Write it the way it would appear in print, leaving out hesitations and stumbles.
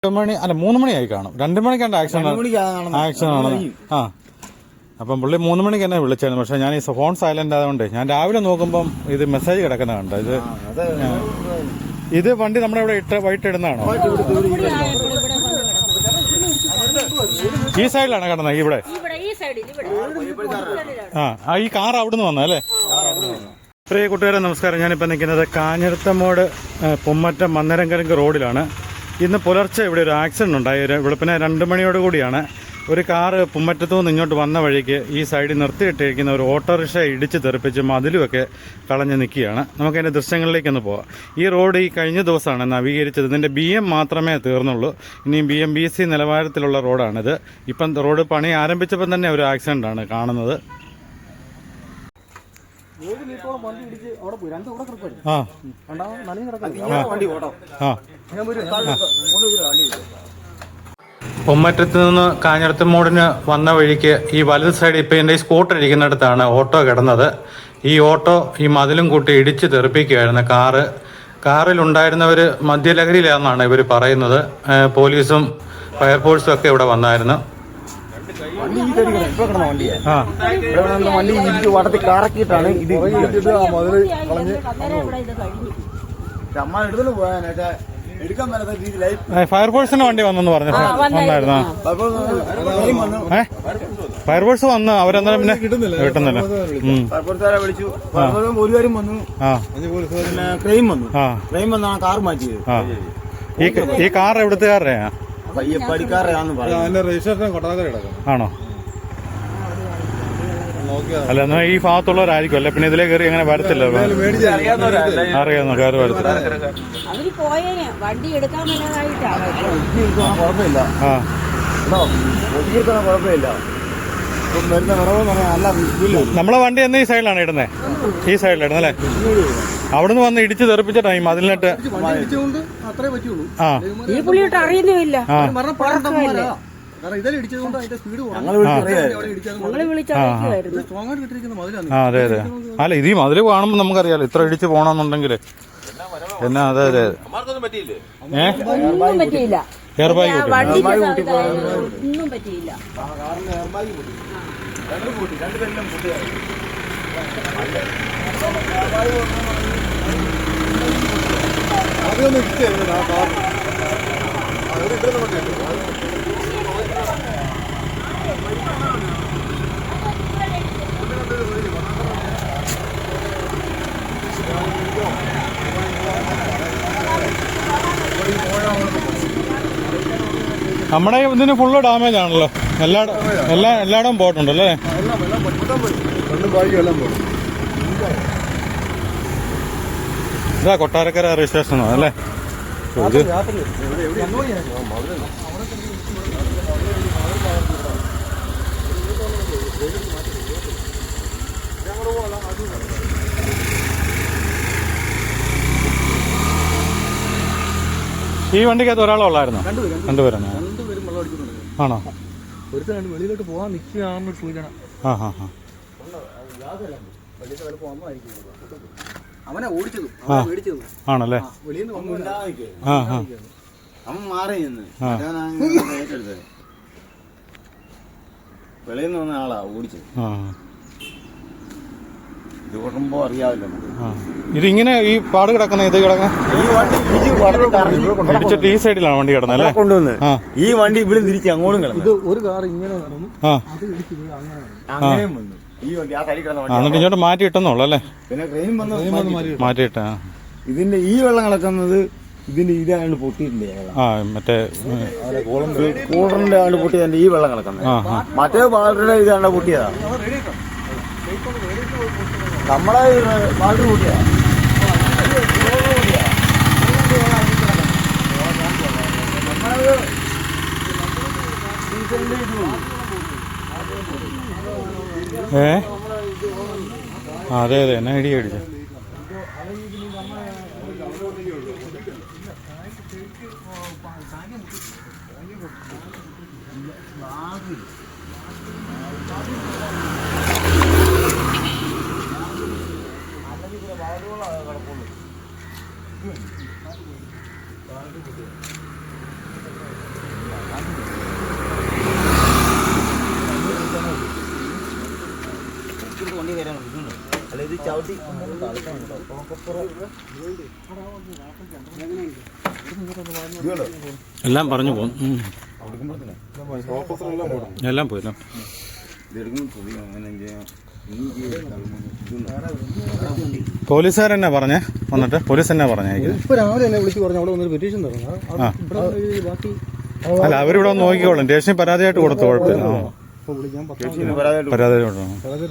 മണി അല്ല 3 മണിയായി കാണും. 2 മണിക്കാണ്ട് ആക്ഷൻ ആണ്. ആ അപ്പം പുള്ളി 3 മണിക്ക് എന്നെ വിളിച്ചായിരുന്നു. പക്ഷെ ഞാൻ ഈ ഫോൺ സൈലന്റ് ആയതുകൊണ്ട് ഞാൻ രാവിലെ നോക്കുമ്പം ഇത് മെസ്സേജ് കിടക്കുന്ന കണ്ടോ. ഇത് വണ്ടി നമ്മുടെ ഇവിടെ വൈകിട്ട് ഇടുന്നതാണോ? ഈ സൈഡിലാണ് കിടന്നത്. ഇവിടെ ഈ കാർ അവിടുന്ന് വന്നല്ലേ? പ്രിയ കൂട്ടുകാരെ നമസ്കാരം. ഞാനിപ്പോൾ നിൽക്കുന്നത് കാഞ്ഞിരത്തമ്മോട് പൊമ്മറ്റം മന്നരങ്കരങ്ക് റോഡിലാണ്. ഇന്ന് പുലർച്ചെ ഇവിടെ ഒരു ആക്സിഡന്റ് ഉണ്ടായി. വെളുപ്പിനെ 2 മണിയോട് കൂടിയാണ് ഒരു കാറ് പുമ്മറ്റത്തു നിന്ന് ഇങ്ങോട്ട് വന്ന വഴിക്ക് ഈ സൈഡിൽ നിർത്തിയിട്ടിരിക്കുന്ന ഒരു ഓട്ടോറിക്ഷ ഇടിച്ച് തെറിപ്പിച്ച് മതിലുമൊക്കെ കളഞ്ഞ് നിൽക്കുകയാണ്. നമുക്കതിൻ്റെ ദൃശ്യങ്ങളിലേക്കൊന്ന് പോവാം. ഈ റോഡ് ഈ കഴിഞ്ഞ ദിവസമാണ് നവീകരിച്ചത്. ഇതിൻ്റെ BM മാത്രമേ തീർന്നുള്ളൂ. ഇനിയും BM-BC നിലവാരത്തിലുള്ള റോഡാണിത്. ഇപ്പം റോഡ് പണി ആരംഭിച്ചപ്പം തന്നെ ഒരു ആക്സിഡൻ്റാണ് കാണുന്നത്. പൊമ്മറ്റത്ത് നിന്ന് കാഞ്ഞിരത്തമ്മോടിന് വന്ന വഴിക്ക് ഈ വലത് സൈഡ് ഇപ്പം എൻ്റെ ഈ സ്കൂട്ടർ ഇരിക്കുന്നിടത്താണ് ഓട്ടോ കിടന്നത്. ഈ ഓട്ടോ ഈ മതിലും കൂട്ടി ഇടിച്ച് തെറിപ്പിക്കുകയായിരുന്നു. കാറിലുണ്ടായിരുന്നവർ മദ്യലഹരിയിലാണെന്നാണ് ഇവർ പറയുന്നത്. പോലീസും ഫയർഫോഴ്സും ഒക്കെ ഇവിടെ വന്നായിരുന്നു. വണ്ടി വടത്തി കറക്കിയിട്ടാണ് ഇത് ഫയർഫോഴ്സിന്റെ വണ്ടി വന്നെന്ന് പറഞ്ഞു. വന്നായിരുന്നു. ഫയർഫോഴ്സ് വന്ന് അവരന്നേരം പിന്നെ കിട്ടുന്നില്ല. വിളിച്ചു. ഒരു കാര്യം വന്നു. പിന്നെ ക്രെയിം വന്നു. ക്രെയിം വന്നാണ് കാർ മാറ്റിയത്. ഈ കാർ എവിടുത്തെ കാറിനെയാ? ആണോ? അല്ല എന്നാ ഈ ഭാഗത്തുള്ളവരായിരിക്കും അല്ലെ? പിന്നെ ഇതിലേ കയറി അങ്ങനെ വരത്തില്ല. അറിയാവുന്ന കാർ വരത്തില്ല. നമ്മളെ വണ്ടി എന്ന് ഈ സൈഡിലാണ് ഇടുന്നത്. ഈ സൈഡിലിടുന്നല്ലേ? അവിടുന്ന് വന്ന് ഇടിച്ച് തെറിപ്പിച്ച ടൈം അതിലിട്ട് അറിയുന്നില്ല. അതെ അതെ. അല്ല ഇത് ഈ മതില് കാണുമ്പോ നമുക്കറിയാലോ ഇത്ര ഇടിച്ച് പോണെന്നുണ്ടെങ്കില് എന്നാ. അതെ അതെ. എയർ ബാഗ് ഒന്നും പറ്റിയില്ല. നമ്മുടെ ഇതിന് ഫുള്ള് ഡാമേജ് ആണല്ലോ. എല്ലായിടവും പോയിട്ടുണ്ടല്ലേ? ഇതാ കൊട്ടാരക്കര രജിസ്ട്രേഷനോ അല്ലേ? ഈ വണ്ടിക്കകത്ത് ഒരാളുള്ളായിരുന്നോ? രണ്ടുപേരാണ്. ആണോ? വെളിയിലോട്ട് പോകാൻ നിൽക്കുകയാണെന്ന് സൂചന. അവനെ ഓടിച്ചത് ആണല്ലേ? അവൻ മാറി നിന്ന് വെളിയിൽ നിന്ന് വന്ന ആളാ ഓടിച്ചത്. ഇത് ഓടുമ്പോ അറിയാമല്ലോ. ഇതിങ്ങനെ ഈ പാട് കിടക്കുന്ന ഇത് ഇടിച്ചിട്ട് ഈ സൈഡിലാണ് വണ്ടി കിടന്നത് അല്ലേ? കൊണ്ടുവന്ന് ഈ വണ്ടി ഇവിടെ തിരിച്ച് അങ്ങോട്ടും കിടന്നു. ഇത് ഒരു കാർ ഇങ്ങനെ അങ്ങനെയും വന്നു. ഈ വണ്ടി ആ തടി കിടന്ന എന്നിട്ട് ഇങ്ങോട്ട് മാറ്റി ഇട്ടെന്നുള്ളൂ അല്ലേ? പിന്നെ ട്രെയിൻ വന്ന് മാറ്റിയിട്ട ഇതിന്റെ ഈ വെള്ളം കിടക്കുന്നത് ഇതിന്റെ ഇതാണ്ട് പൊട്ടിയിട്ടില്ലേ? മറ്റേ കൂളറിന്റെ ആണ്ട് പൊട്ടിയതിന്റെ ഈ വെള്ളം കിടക്കുന്നത്. മറ്റേ ബാലറുടെ ഇതാണ്ട് പൊട്ടിയതാ. നമ്മളെ ബാലറി പൊട്ടിയതാ. അതെ അതെ. എന്നാ ഇടി അടിച്ചു. എല്ലാം പറഞ്ഞു പോകും. എല്ലാം പോയില്ല. പോലീസുകാരെന്നാ പറഞ്ഞേ വന്നിട്ട്? പോലീസ് എന്നാ പറഞ്ഞേ? ഇപ്പൊ രാവിലെ എന്നെ വിളിച്ച് പറഞ്ഞു അവിടെ വന്നൊരു പെറ്റീഷൻ തരണം. ബാക്കി അല്ല, അവരിവിടെ ഒന്ന് നോക്കിക്കോളും. സ്റ്റേഷനിൽ പരാതിയായിട്ട് കൊടുത്തു, കുഴപ്പമില്ല. വിളിക്കാൻ പരാതി കൊടുക്കണം. പരാതി